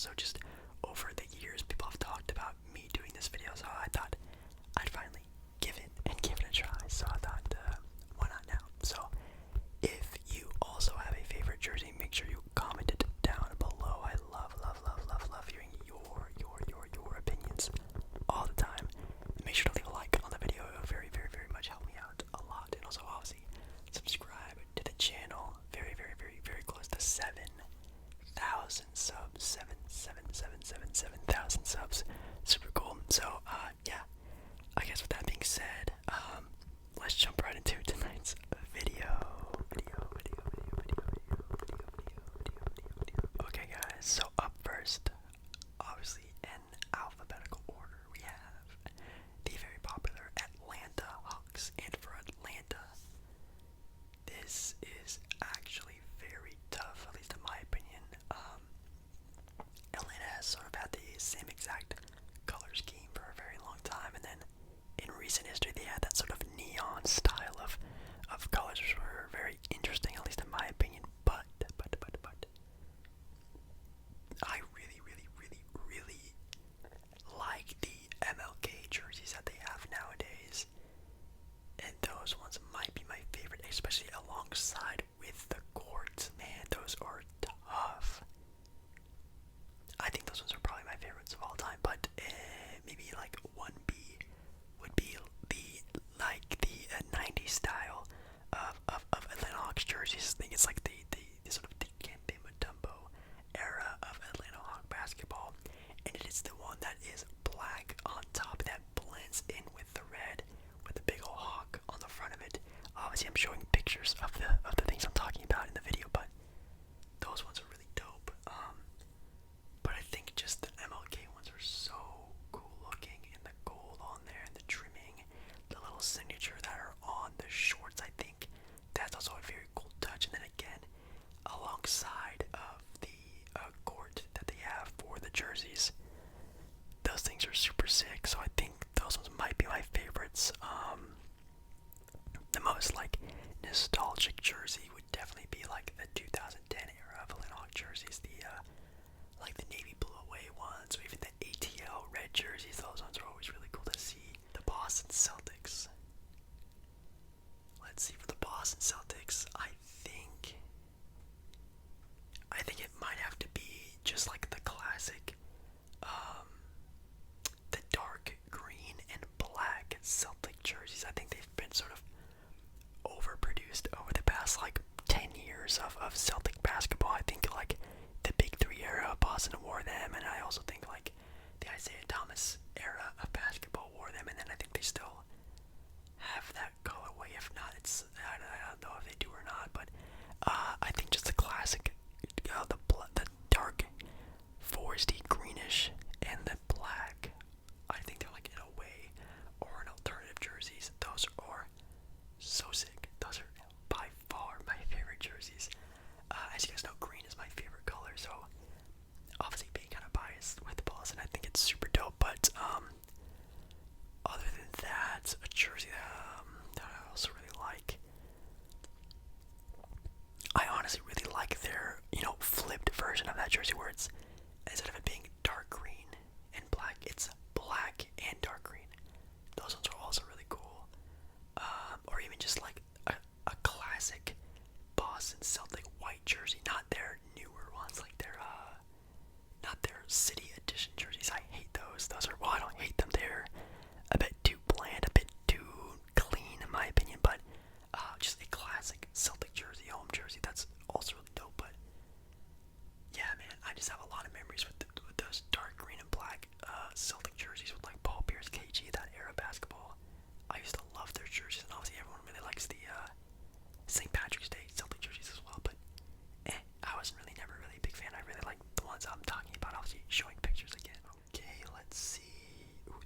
also just over the years, people have talked about me doing this video, so I thought I'd finally give it a try. So I thought, why not now? So if you also have a favorite jersey, make sure you comment it down below. I love hearing your opinions all the time. Make sure to leave a like on the video. It will very much help me out a lot. And also, obviously, subscribe to the channel. Very close to 7,000 subs. 7,000 subs. Super cool. So, yeah. I guess with that being said, let's jump right into tonight's video. Okay, guys. So up first, obviously in alphabetical order, we have the very popular Atlanta Hawks. And for Atlanta, this is actually very tough, at least in my opinion. Atlanta has sort of had the same exact color scheme for a very long time, and then in recent history they had that sort of neon style of colors, which were very interesting, at least in my opinion. But I really like the MLK jerseys that they have nowadays, and those ones might be my favorite, especially alongside with the courts. Man, those are tough. I think those ones are probably my favorites of all time, but maybe like 1B would be the 90s style of Atlanta Hawks jerseys. I think it's like the sort of the Kembe Mutombo era of Atlanta Hawk basketball, and it is the one that is black on top that blends in with the red with the big old hawk on the front of it. Obviously, I'm showing pictures of the things I'm talking about in the video, but those ones are really dope. But I think just the MLK ones are so cool looking, and the gold on there, and the trimming, the little signature that are on the shorts. I think that's also a very cool touch. And then again, alongside of the court that they have for the jerseys, those things are super sick. So I think those ones might be my favorites. The most like nostalgic jersey would definitely be like the 2010 era of Atlanta Hawk jerseys, the like the navy blue away ones, or even the ATL red jerseys. Those ones are always really cool to see. The Boston Celtics. Let's see, for the Boston Celtics, I think it might have to be just like the classic, the dark green and black Celtic jerseys. I think they've been sort of overproduced over the past like 10 years of Celtic basketball. I think like the Big Three era, Boston wore them, and I also think like the Isaiah Thomas era of basketball wore them, and then I think they still have that colorway. If not, I don't know if they do or not, but I think just the classic, the dark foresty greenish and the black, I think they're like in a way or an alternative jerseys. Those are so sick. Those are by far my favorite jerseys. As you guys know, green is my favorite color, so obviously being kind of biased with Boston, I think it's super dope. But other than that, a jersey that I also really like, I honestly really like their flipped version of that jersey, where it's, instead of it being dark green and black, it's black and dark green. Those ones are also really cool. Or even just like a classic Boston Celtic white jersey, not their newer ones, like not their city edition jerseys. I hate those. Well, I don't hate them. They're a bit too bland, a bit too clean in my opinion, but just a classic Celtic jersey, home jersey, that's also really dope. But yeah, man, I just have a lot of memories with those dark green and black Celtic jerseys with like Paul Pierce, KG, that era of basketball. I used to love their jerseys, and obviously everyone really likes the St. Patrick's Day Celtic jerseys as well, but I was never really a big fan. I really like the ones I'm talking about, obviously showing pictures again. Okay, let's see. Ooh,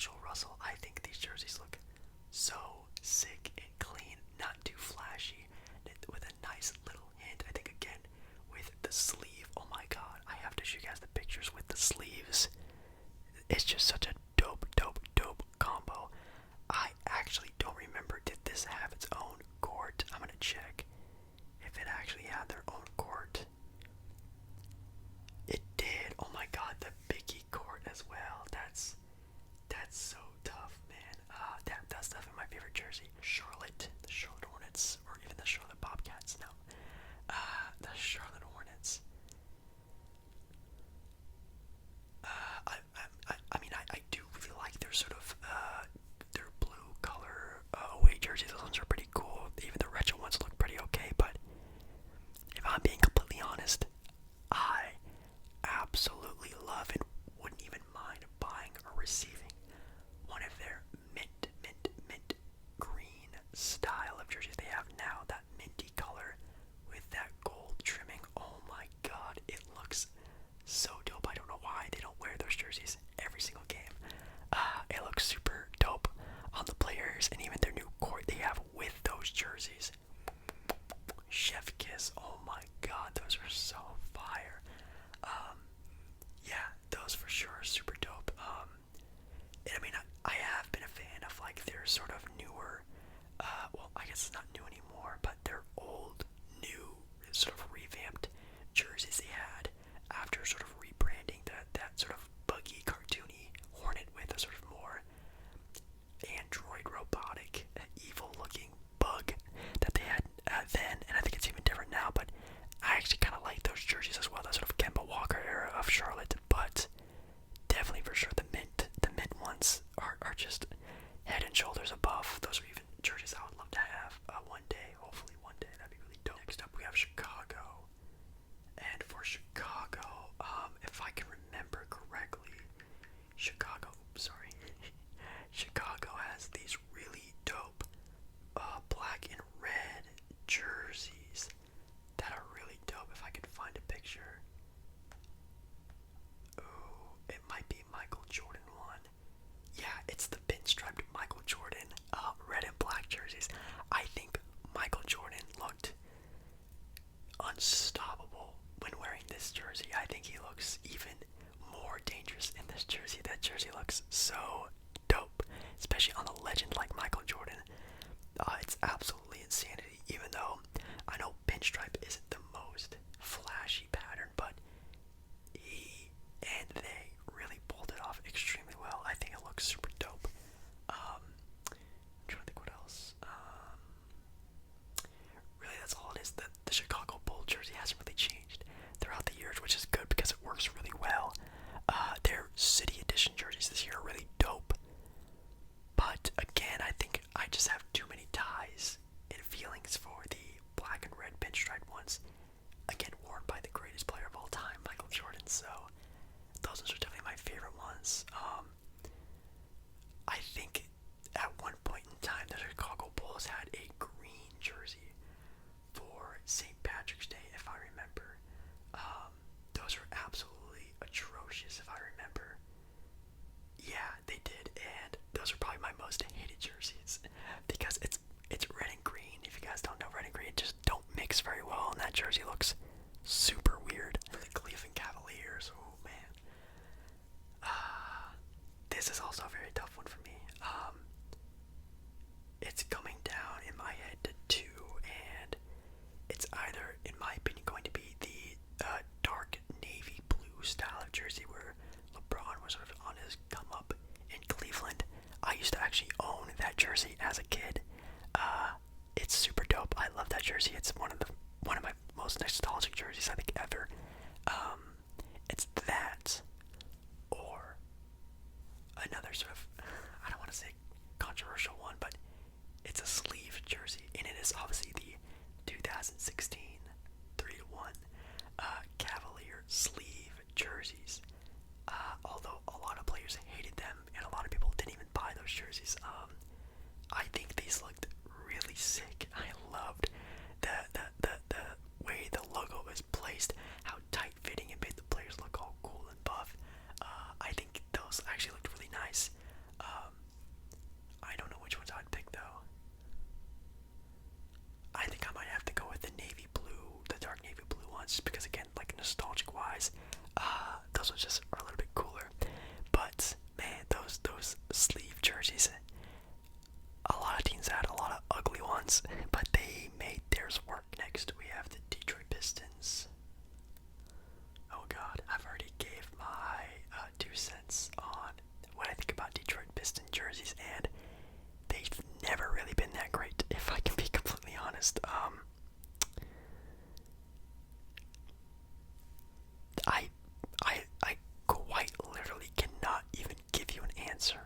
D'Angelo Russell. I think these jerseys look so sick and clean, not too flashy, with a nice little hint. I think again with the sleeve. Oh my god, I have to show you guys the pictures with the sleeves. It's just such a dope combo. I actually don't remember, did this have its own court? I'm gonna check if it actually had their own court. It did. Oh my god, the Biggie court as well. That's so tough, man. That's definitely my favorite jersey. The Charlotte Hornets, or even the Charlotte Bobcats. No, the Charlotte Hornets. I do really like their sort of their blue color away jerseys. Those ones are pretty cool. Even the retro ones look pretty okay. But if I'm being completely honest, I absolutely love and wouldn't even mind buying or receiving one of their mint green style of jerseys they have now. That minty color with that gold trimming. Oh my god, it looks so dope. I don't know why they don't wear those jerseys every single game. It looks super dope on the players, and even their new court they have with those jerseys. Chef kiss. Oh my god, those are so fire. Yeah, those for sure are super dope. And I mean, I have been a fan of like their sort of newer, well, I guess it's not new anymore, but their old, new, sort of revamped jerseys they had after sort of rebranding that sort of buggy, cartoony Hornet with a sort of more android, robotic, evil-looking bug that they had then, and I think it's even different now, but I actually kind of like those jerseys as well, that sort of Kemba Walker era of Charlotte, but definitely for sure the mint ones are just head and shoulders above. Those are even jerseys I would love to have one day, hopefully one day. That'd be really dope. Next up we have Chicago, and for Chicago, if I can remember correctly, Chicago has these really dope black and red jerseys that are really dope. If I can find a picture. Ooh, it might be Michael Jordan one. Yeah, it's the pinstriped Michael Jordan red and black jerseys. I think Michael Jordan looked unstoppable when wearing this jersey. I think he looks even more dangerous in this jersey. That jersey looks so dope, especially on a legend like Michael Jordan. It's absolutely insanity, even though I know pinstripe isn't the most flashy pattern, but he and they really pulled it off extremely well. I think it looks super dope. I'm trying to think what else. Really, that's all it is. The Chicago Bulls jersey hasn't really changed throughout the years, which is good because it works really well. Their City Edition jerseys this year are really dope. But again, I think I just have too many ties and feelings for the black and red pinstripe ones. Again, worn by the greatest player of all time, Michael Jordan. So those are definitely my favorite ones. I think at one point in time, the Chicago Bulls had a green jersey for St. Patrick's Day, if I remember. Those are absolutely atrocious, if I remember. Yeah, they did, and those are probably my most hated jerseys because it's red and green. If you guys don't know, red and green just don't mix very well, and that jersey looks super weird. For the Cleveland Cavaliers, oh man. This is also a very tough one for me. It's coming down in my head to two, and it's either, in my opinion, going to be the dark navy blue style of jersey where LeBron was sort of on his come up in Cleveland. I used to actually own that jersey as a kid. It's super dope. I love that jersey. It's one of my most nostalgic jerseys I think ever. It's that, or another sort of, I don't want to say controversial one, but it's a sleeve jersey, and it is obviously the 2016 3-1 Cavalier sleeve jerseys. Although a lot of players hated them, and a lot of people didn't even buy those jerseys. I think these looked really sick. I loved the way the logo was placed, how those ones just are a little bit cooler. But man, those sleeve jerseys, a lot of teams had a lot of ugly ones, but they made theirs work. Next, we have the Detroit Pistons. Oh God, I've already gave my 2 cents on what I think about Detroit Pistons jerseys, and they've never really been that great, if I can be completely honest. I quite literally cannot even give you an answer.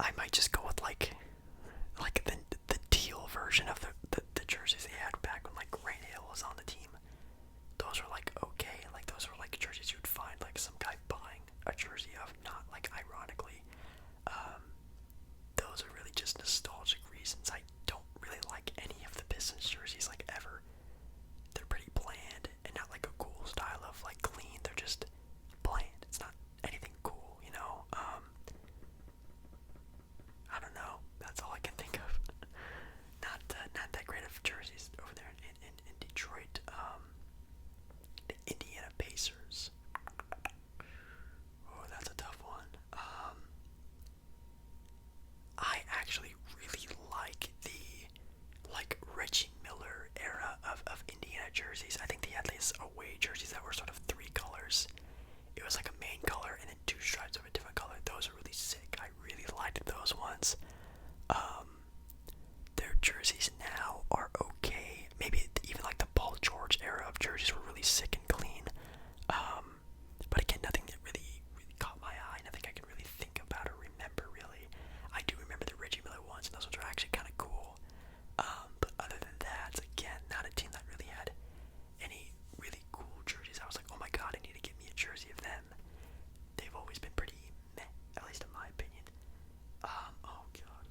I might just go with like the teal version of the jerseys they had back when like Grant Hill was on the team. Those are like okay, like those are like jerseys you'd find like some guy buying a jersey of, not like ironically. Those are really just nostalgic reasons. I don't really like any of the Pistons jerseys like ever. They're pretty bland and not like a cool style of like clean. They're just bland. It's not anything cool, you know. I don't know. That's all I can think of. Not that great of jerseys over there in Detroit. The Indiana Pacers. Oh, that's a tough one. I actually really like the Reggie Miller era of Indiana jerseys. I think they had these away jerseys that were sort of 3 colors. It was like a main color and then 2 stripes of a different color. Those are really sick. I really liked those ones. Their jerseys now are okay. Maybe even like the Paul George era of jerseys were really sick and clean. But again, nothing that really caught my eye. Nothing I can really think about or remember really. I do remember the Reggie Miller ones, and those ones are actually kind of cool. But other than that, again, not a team that really had any really cool jerseys. I was like, oh my god, I need to get me a jersey of them. They've always been pretty meh, at least in my opinion. Oh god.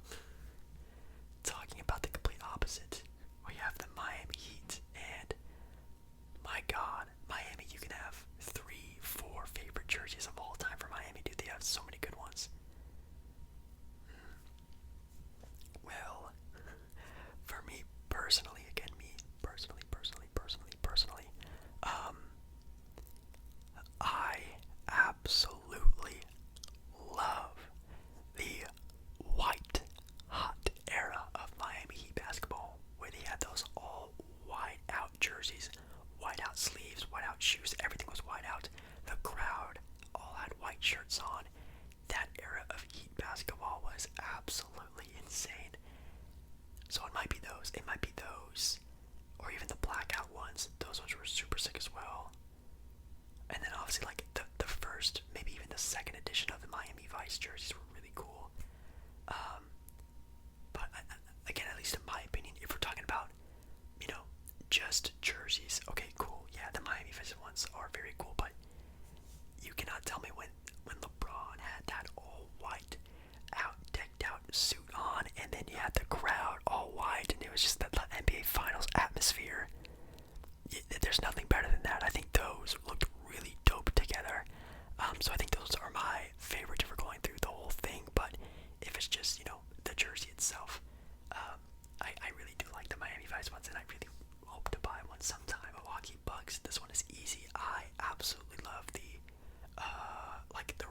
Talking about the complete opposite, we have the Miami Heat, and my god, Miami, you can have 3, 4 favorite jerseys of all time for Miami, dude. They have so many good ones. Well, for me personally, again, I absolutely love the white hot era of Miami Heat basketball, where they had those all white out jerseys, white out sleeves, white out shoes, everything was white out. The crowd all had white shirts on. That era of Heat basketball was absolutely insane. So it might be those, or even the blackout ones. Those ones were super sick as well. And then obviously like the first, maybe even the second edition of the Miami Vice jerseys were really cool. But again, at least in my opinion, if we're talking about, just jerseys, okay, cool. Yeah, the Miami Vice ones are very cool, but you cannot tell me when LeBron had that all white, decked out suit on, and then you had the crowd all white, and it was just the NBA Finals atmosphere. There's nothing better than that. I think those looked really dope together. So I think those are my favorite if we're going through the whole thing. But if it's just, the jersey itself, I really do like the Miami Vice ones, and I really hope to buy one sometime. Milwaukee Bucks, this one is easy. I absolutely love the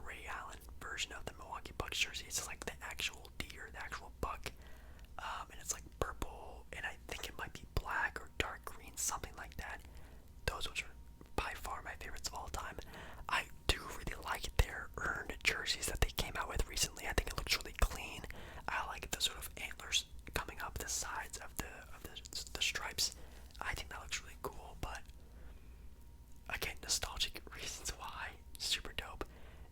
Ray Allen version of the Milwaukee Bucks jersey. It's like the actual deer, the actual buck, and it's like purple, and I think it might be black or dark green, something like that. Those ones are by far my favorites of all time. I do really like their earned jerseys that they came out with recently. I think it looks really clean. I like the sort of antlers coming up the sides of the stripes. I think that looks really cool, but again, nostalgic reasons why. Super dope.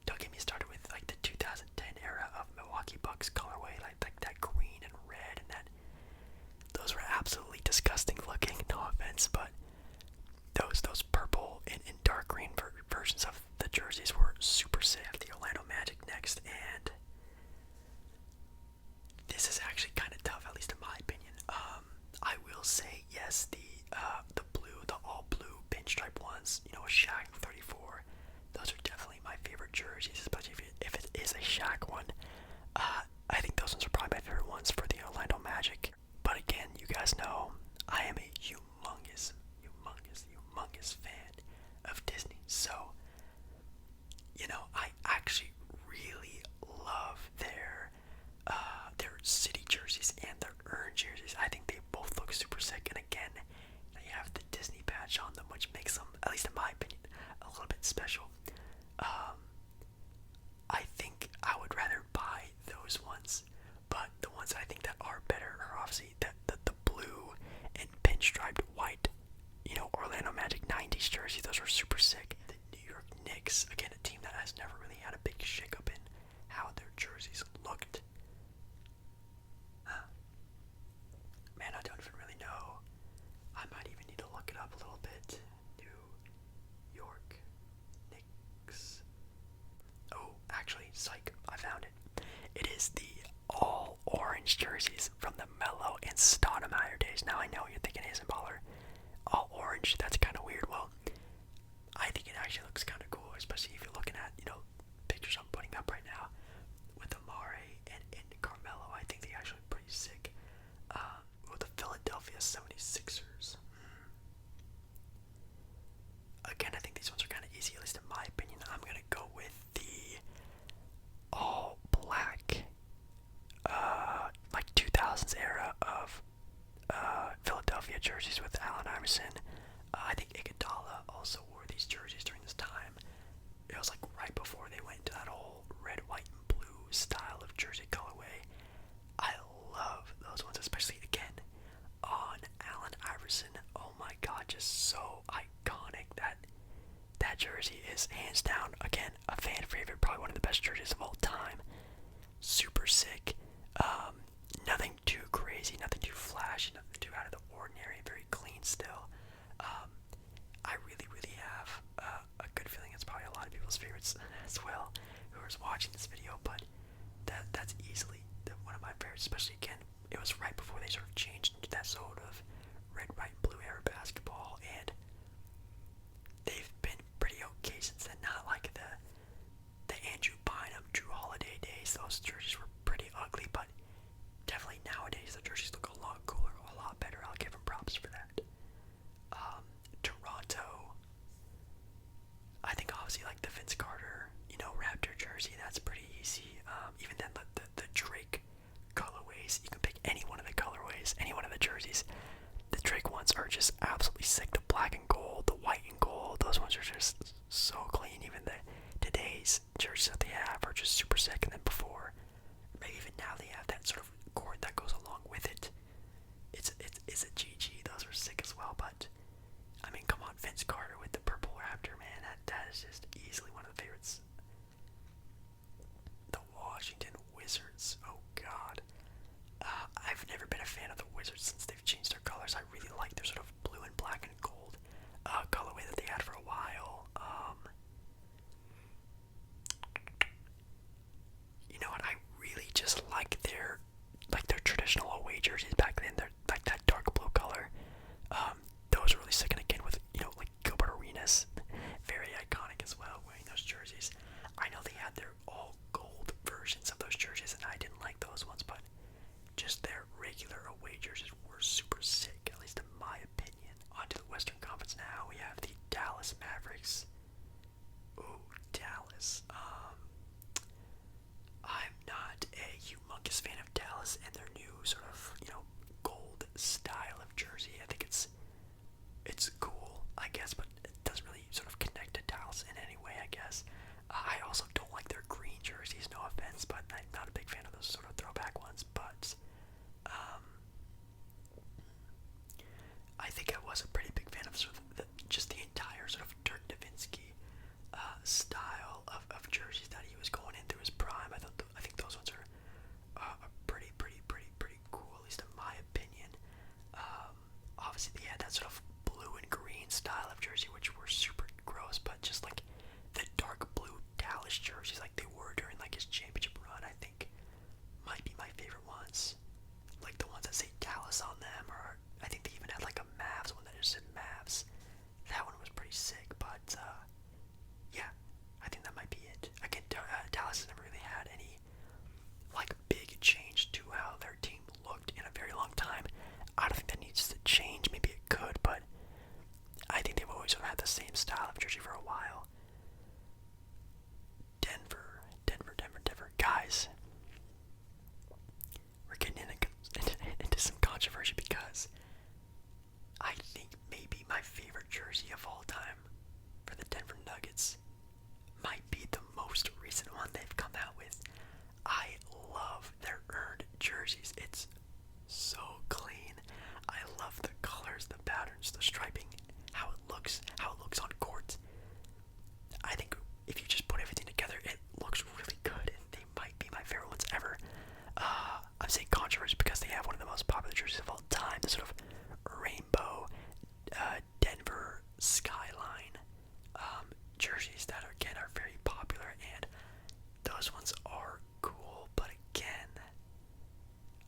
Don't get me started with like the 2010 era of Milwaukee Bucks colorway, like that green and red, and those were absolutely disgusting looking. No offense, but those purple and dark green versions of the jerseys were super sick. The Orlando Magic next, and this is actually kind of tough, at least in my opinion. I will say yes, the all blue pinstripe ones, Shaq 34. Those are definitely my favorite jerseys, especially if it is a Shaq one. I think those ones are probably my favorite ones for the Orlando Magic. But again, you guys know I am a humongous fan orange jerseys. Those were super sick. The New York Knicks, again, a team that has never really had a big shakeup in how their jerseys looked. Man, I don't even really know. I might even need to look it up a little bit. New York Knicks. Oh, actually, psych, I found it. It is the all orange jerseys from the Melo and Stoudemire days. Now I know you're thinking ASMballeR. All orange, that's kind of weird. Well, I think it actually looks kind of cool, especially if you're looking at, pictures I'm putting up right now with Amare and Carmelo. I think they actually look pretty sick. With the Philadelphia 76ers. Again, I think these ones are kind of easy, at least in my opinion. I'm going to go with the all black, like 2000s era of Philadelphia jerseys with Allen Iverson. I think Iguodala also wore these jerseys during this time. It was like right before they went to that whole red, white, and blue style of jersey colorway. I love those ones, especially again on Allen Iverson. Oh my god, just so iconic. That jersey is hands down, again, a fan favorite, probably one of the best jerseys of all time. Super sick. Nothing too crazy, nothing too flashy, nothing too out of the ordinary, very clean still. I really, really have a good feeling it's probably a lot of people's favorites as well who are watching this video, but that's easily one of my favorites, especially again, it was right before they sort of changed into that sort of red, white, and blue era basketball, and they've been pretty okay since then. Not like the Andrew Bynum, Drew Holiday days. Those jerseys were pretty ugly, but definitely nowadays the jerseys look a lot cooler, a lot better. I'll give them props for that. Toronto, I think obviously like the Vince Carter, Raptor jersey, that's pretty easy. Even then the Drake colorways, you can pick any one of the colorways, any one of the jerseys. The Drake ones are just absolutely sick. The black and gold, the white and gold, those ones are just so clean. Even today's jerseys that they have are just super sick. And then before, maybe even now, they have that sort of cord that goes along with it. It's a GG. Those are sick as well. But I mean, come on, Vince Carter with the purple Raptor, man. That is just easily one of the favorites. The Washington Wizards. Oh God. I've never been a fan of the Wizards since they've changed their colors. I really like their sort of blue and black and gold colorway that they had for a while. You know what? I really just like their traditional away jerseys back then. They're like that dark blue color. Those are really sick. And again, with like Gilbert Arenas, very iconic as well, wearing those jerseys. I know they had their all gold versions of those jerseys, and I didn't like those ones, but just their regular away jerseys were super sick, at least in my opinion. On to the Western Conference now. We have the Dallas Mavericks. Ooh, Dallas. I'm not a humongous fan of Dallas and their new sort of, gold style of jersey. I think it's cool, I guess, but it doesn't really sort of connect to Dallas in any way, I guess. I also don't like their green jerseys, no offense, but I'm not a big fan of those sort of throwback ones, but I think I was a pretty big fan of sort of just the entire sort of Dirk Nowitzki style of jerseys that he was going in through his prime. I think those ones are pretty cool, at least in my opinion. Obviously they had that sort of blue and green style of jersey, which were super gross, but just like the dark blue Dallas jerseys like they were during like his championship run, I think might be my favorite ones. Like the ones that say Dallas on them, or I think they even had like a Mavs one that just said Mavs. That one was pretty sick, but yeah, I think that might be it. Again, Dallas has never really had any like big change to how their team looked in a very long time. I don't think that needs to change. Maybe it could, but I think they've always sort of had the same style of jersey for a while. Denver. Guys, we're getting into some controversy because I think maybe my favorite jersey of all time for the Denver Nuggets might be the most recent one they've come out with. I love their earned jerseys. It's so clean. I love the colors, the patterns, the striping, how it looks Skyline jerseys that again are very popular, and those ones are cool. But again,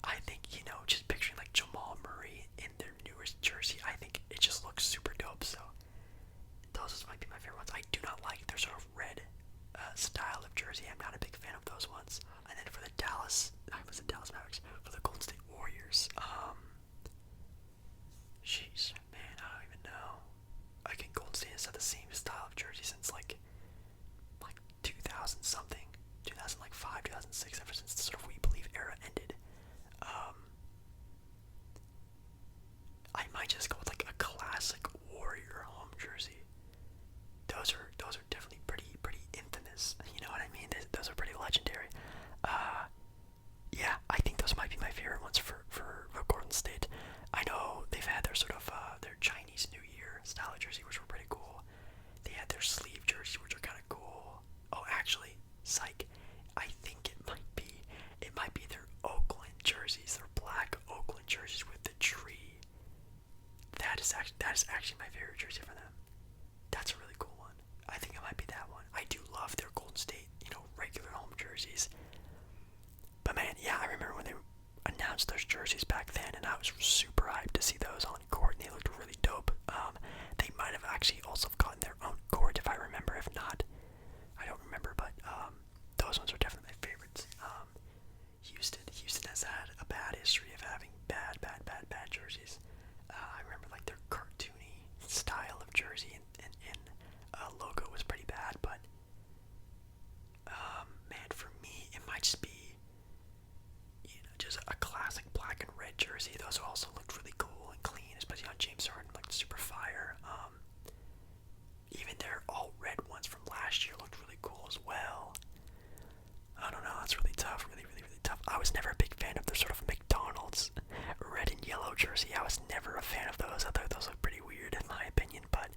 I think, just picturing like Jamal Murray in their newest jersey, I think it just looks super dope. So those might be my favorite ones. I do not like their sort of red style of jersey. I'm not a big fan of those ones. And then for the Dallas Mavericks, for the Golden State Warriors, jeez, man, I don't even know. Again, Golden State has had the same style of jersey since like 2000 something, 2005, 2006, ever since the sort of We Believe era ended. I might just go with like a classic Warrior home jersey. Those are definitely pretty infamous. You know what I mean? Those are pretty legendary. Yeah, I think those might be my favorite ones for Golden State. I know they've had their sort of their Chinese New Year style of jersey, which were pretty cool. They had their sleeve jersey, which are kind of cool. Oh, actually, psych. I think it might be their Oakland jerseys, their black Oakland jerseys with the tree. That is actually my favorite jersey for them. That's a really cool one. I think it might be that one. I do love their Golden State, regular home jerseys. But man, yeah, I remember when they announced those jerseys back then, and I was super hyped to see those on court, and they looked really dope. They might have actually also gotten their own court, if I remember. If not, I don't remember, but those ones are definitely my favorites. Houston has had a bad history of having bad jerseys. I remember like their cartoony style of jersey and logo was pretty bad, but man, for me, it might just be just a classic black and red jersey. Those also looked really cool and clean, especially on James Harden, looked super fire. Even their all red ones from last year looked really cool as well. I don't know, that's really tough, really tough. I was never a big fan of their sort of McDonald's red and yellow jersey. I was never a fan of those. I thought those looked pretty weird in my opinion, but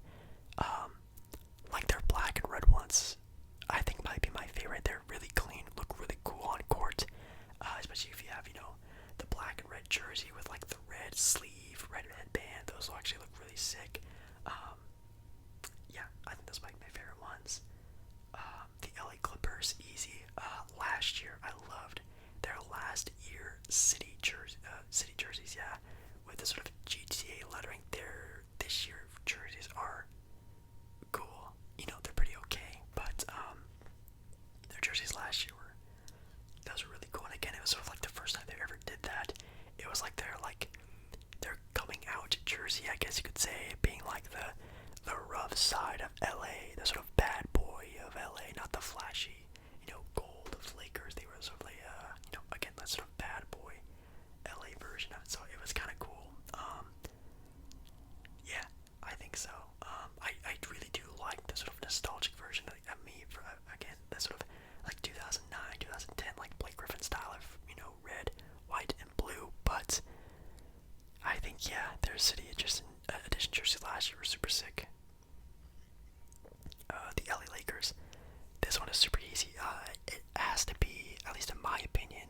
like their black and red ones, I think might be my favorite. They're really clean, look really cool on court, especially if you have, the black and red jersey with like the red sleeve, red headband. Those will actually look really sick. Yeah, I think those might be my favorite ones. The LA Clippers, easy. Last year, I loved their last year city jerseys, yeah, with the sort of GTA lettering. This year jerseys are cool. They're pretty okay, but their jerseys last year those were really cool. And again, it was sort of like the first time they ever did that. It was like their coming out jersey, I guess you could say, being like the rough side of LA, the sort of bad boy of LA, not the flashy, gold of Lakers. They were sort of like, again, that sort of bad boy LA version of it. So it was kind of cool. Yeah, I think so. I really do like the sort of nostalgic version of me, again, the sort of like 2009, 2010, like Blake Griffin style of, red, white, and blue. But I think, yeah, their city edition jerseys last year were super sick. The LA Lakers, this one is super easy. It has to be, at least in my opinion,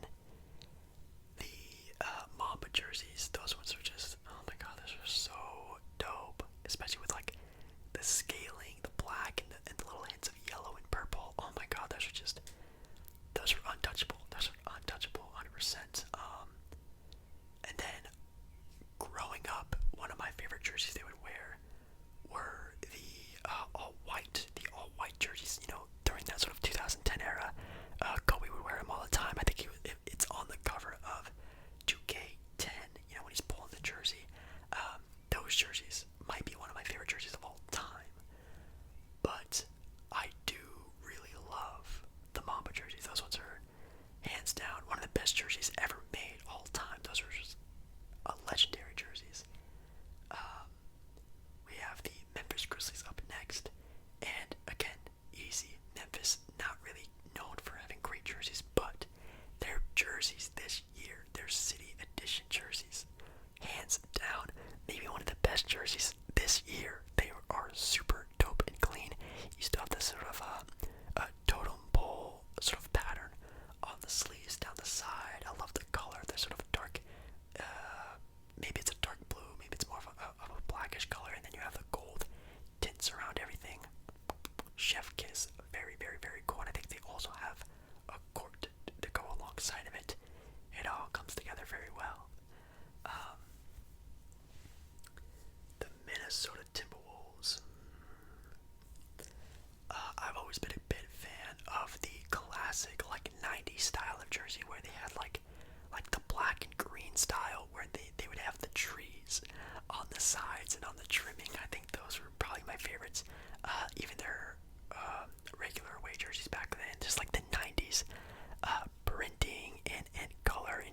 the Mamba jerseys. Those ones are just, oh my god, those are so dope. Especially with like the scaling, the black, and the little hints of yellow and purple. Oh my god, those are untouchable. Those are untouchable, 100%. And then growing up, one of my favorite jerseys they would wear were the all-white jerseys. During that sort of 2010 era, Kobe would wear them all the time. I think it's on the cover of 2K10. When he's pulling the jersey. Those jerseys might be one of my favorite jerseys of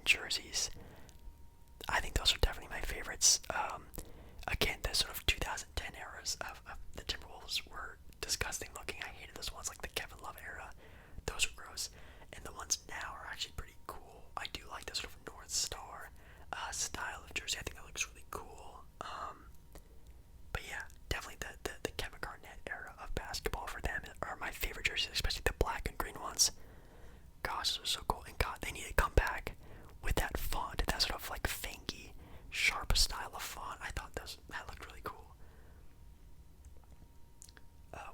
jerseys. I think those are definitely my favorites. Again, the sort of 2010 eras of the Timberwolves were disgusting looking. I hated those ones, like the Kevin Love era. Those are gross. And the ones now are actually pretty cool. I do like the sort of North Star style of jersey. I think that looks really cool. But yeah, definitely the Kevin Garnett era of basketball for them are my favorite jerseys, especially the black and green ones. Gosh, those are so cool. And God, they need to come back with that font, that sort of like fangy, sharp style of font. I thought that looked really cool.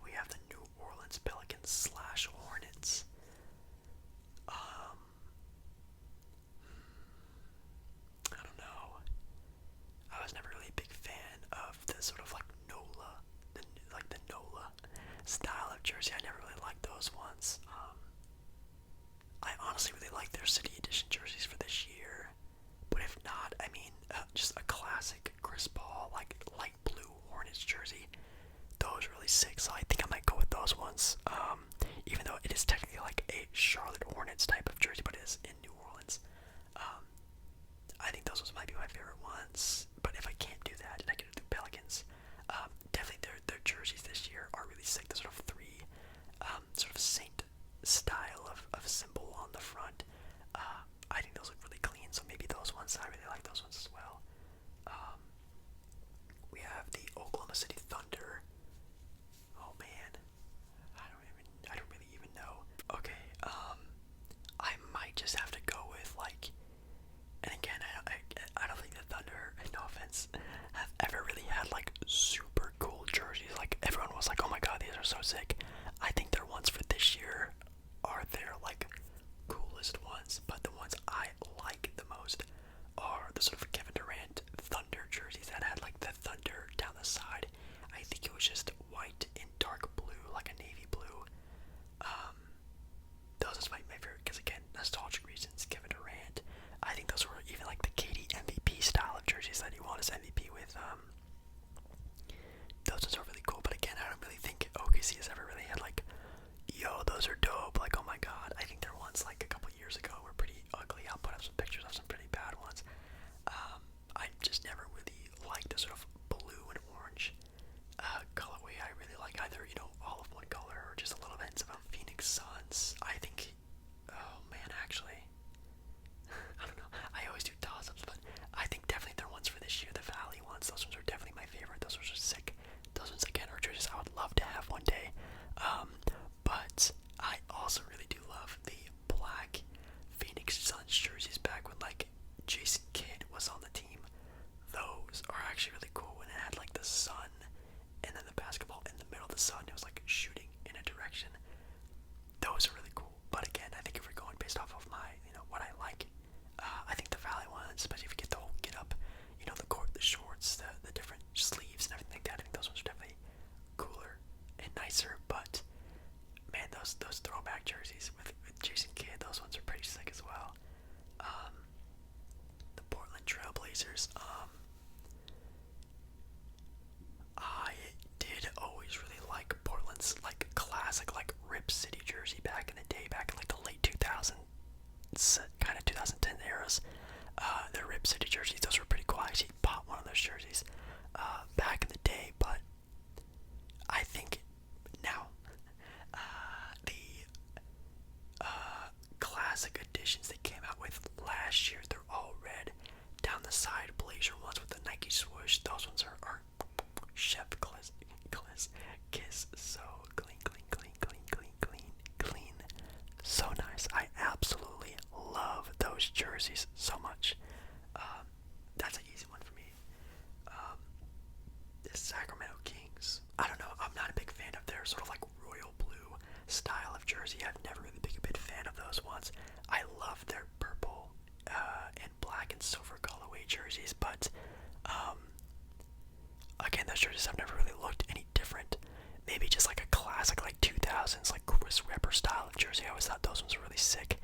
We have the New Orleans Pelicans / Hornets. I don't know. I was never really a big fan of the sort of like NOLA, the NOLA style of jersey. I never really liked those ones. I honestly really like their City Edition jerseys for this year. But if not, I mean, just a classic Chris Paul, like light blue Hornets jersey. Those are really sick, so I think I might go with those ones. Even though it is technically like a Charlotte Hornets type of jersey, but it is in New Orleans. I think those ones might be my favorite ones. But if I can't do that and I can do the Pelicans, definitely their jerseys this year are really sick. The sort of three sort of saint style of symbol on the front. I think those look really clean, so maybe those ones. I really like those ones as well. We have the Oklahoma City Thunder. Oh man, I don't really even know. Okay, I might just have to go with like, and again, I don't think the Thunder, no offense, have ever really had like super cool jerseys. Like everyone was like, oh my god, these are so sick. I think their ones for this year are their like coolest ones, but the ones I like the most are the sort of Kevin Durant Thunder jerseys that had like the thunder down the side. I think it was just white and dark blue, like a navy blue. Those are my favorite because again, nostalgic reasons. Kevin Durant. I think those were even like the KD MVP style of jerseys that he won his MVP with. Those ones are really cool, but again, I don't really think OKC has ever really had like, yo, those are dope. Like, oh my god, I think their ones like a couple years ago were pretty ugly. I'll put up some pictures of some pretty bad ones. I just never really liked the sort of blue and orange colorway. I really like either, all of one color or just a little bit of Phoenix Suns. I think, oh man, actually, I don't know. I always do toss-ups, but I think definitely their ones for this year, the Valley ones, those ones are definitely my favorite. Those ones are sick. Those ones, again, are jerseys I would love to have one day. But I also really do love the black Phoenix Suns jerseys back when, like, Jason Kidd was on the team. Those are actually really cool when it had, like, the sun and then the basketball in the middle of the sun. It was, like, shooting in a direction. Those are really cool. But again, I think if we're going based off of my, what I like, I think the Valley ones, especially if you get the whole get up, the court, the shorts, the different sleeves and everything like that, I think those ones are definitely cooler and nicer. But man, those throwback jerseys with Jason Kidd, those ones are pretty sick as well. The Portland Trailblazers, I did always really like Portland's like classic like Rip City jersey back in the day, back in like the late 2000s, kind of 2010 eras. The Rip City jerseys, those were pretty cool. I actually bought one of those jerseys back in the day, but I think now the classic editions they came out with last year, they're all red down the side, blazer ones with the Nike swoosh. Those ones are chef kiss, so clean, so nice. I absolutely love those jerseys so much. That's an easy one for me. The Sacramento Kings. I don't know. I'm not a big fan of their sort of like royal blue style of jersey. I've never really been a big fan of those ones. I love their purple and black and silver colorway jerseys, but again, those jerseys have never really looked any different. Maybe just like a classic like 2000s like Chris Webber style of jersey. I always thought those ones were really sick.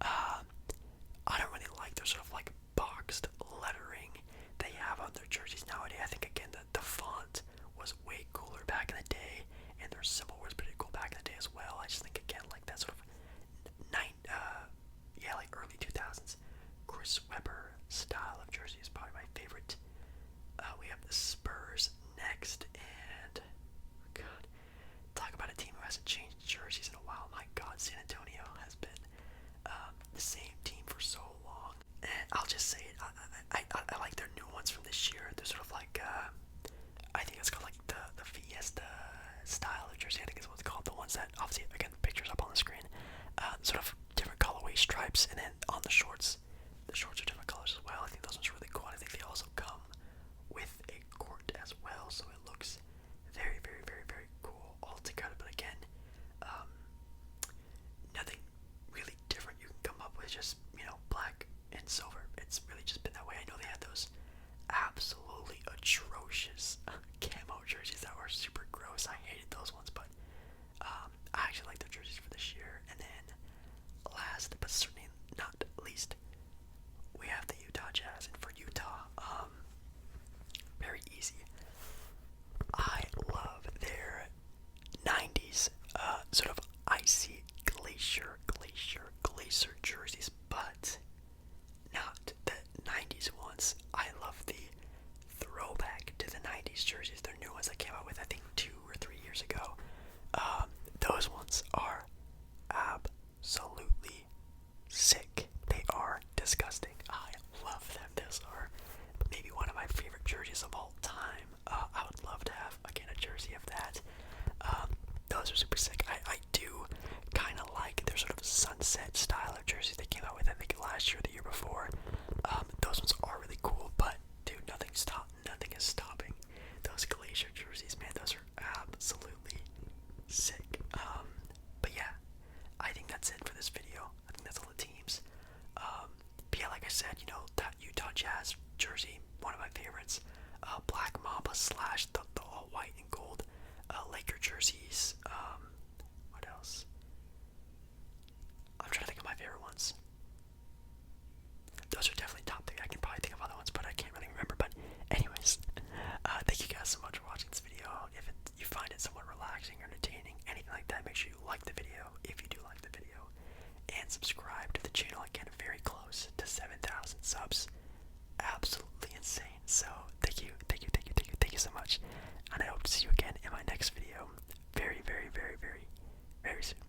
I don't really like their sort of like boxed lettering they have on their jerseys nowadays. I think again the font was way cooler back in the day, and their symbol was pretty cool back in the day as well. I just think again like that sort of like early 2000s Chris ones that obviously, again, the picture's up on the screen. Sort of different colorway stripes, and then on the shorts are different colors as well. I think those ones are really cool. I think they also come with a court as well, so it looks very, very, very, very cool altogether. But again, nothing really different you can come up with, just, black and silver. It's really just been that way. I know they had those absolutely atrocious camo jerseys that were super gross. I hated those ones, but I actually like the jerseys for this year. And then last but certainly not least, we have the Utah Jazz. And for Utah, very easy. I love their 90s sort of icy glacier jerseys, but not the 90s ones. I love the throwback to the 90s jerseys. They're new ones that came out with, I think, 2 or 3 years ago. Those ones are absolutely sick. They are disgusting. I love them. Those are maybe one of my favorite jerseys of all time. I would love to have, again, a jersey of that. Those are super sick. I do kind of like their sort of sunset style of jerseys they came out with, I think, last year or the year before. Those ones are really cool, but dude, nothing is stopping those glacier jerseys, man. Those are absolutely sick. But yeah, I think that's it for this video. I think that's all the teams. But yeah, like I said, that Utah Jazz jersey, one of my favorites. Black Mamba / the all white and gold Laker jerseys. What else? I'm trying to think of my favorite ones. Those are definitely top 3. I can probably think of other ones, but I can't really remember. But anyways, thank you guys so much for watching this video. If you find it somewhat relaxing or entertaining, anything like that, make sure you like the video if you do like the video, and subscribe to the channel. Again, very close to 7,000 subs. Absolutely insane. So thank you so much, and I hope to see you again in my next video very, very, very, very, very soon.